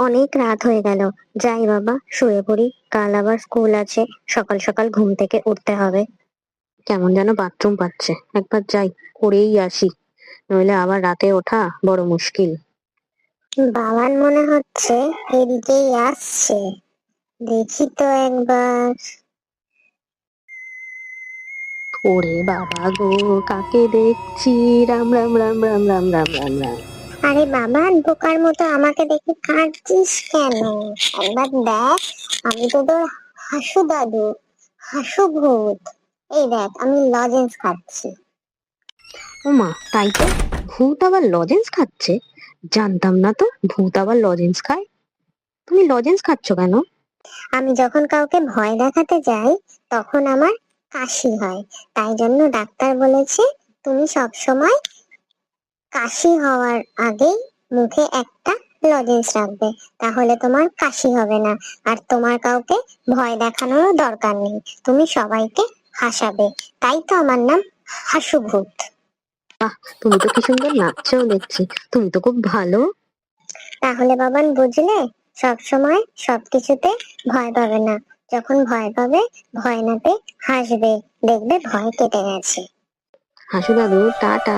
অনেক রাত হয়ে গেল। যাই বাবা, শুয়ে পড়ি, কাল আবার স্কুল আছে। সকাল সকাল ঘুম থেকে উঠতে হবে। কেমন যেন বাথরুম পাচ্ছে, একবার যাই, করেই আসি, নইলে আবার রাতে ওঠা বড় মুশকিল। বাবার মনে হচ্ছে এদিকেই আসছে, দেখি তো একবার। ওরে বাবা গো, কাকে দেখছি! রাম রাম রাম রাম রাম রাম রাম রাম। আরে বাবা, বোকার মতো আমাকে দেখে কাঁদছিস কেন? একবার দেখ, আমি তো তোর হাসু দাদু, হাসু ভূত। এই দেখ, আমি লজেন্স খাচ্ছি। ও মা, তাই তো! ভূত আবার লজেন্স খাচ্ছে? জানতাম না তো ভূত আবার লজেন্স খায়। তুমি লজেন্স খাচ্ছ কেন? আমি যখন কাউকে ভয় দেখাতে যাই, তখন আমার কাশি হয়। তাই জন্য ডাক্তার বলেছে তুমি সব সময় কাশি হওয়ার আগেই মুখে একটা লজেন্স রাখবে, তাহলে তোমার কাশি হবে না। আর তোমার কাউকে ভয় দেখানোর দরকার নেই, তুমি সবাইকে হাসাবে। তাই তো আমার নাম হাসুভূত। বাহ, তুমি তো কি সুন্দর নাচছেও দেখছি। তুমি তো খুব ভালো। তাহলে বাবান, বুঝলে, সব সময় সবকিছুতে ভয় পাবে না। যখন ভয় পাবে, ভয় না পেয়ে হাসবে, দেখবে ভয় কেটে গেছে। হাসু দাদু, টাটা।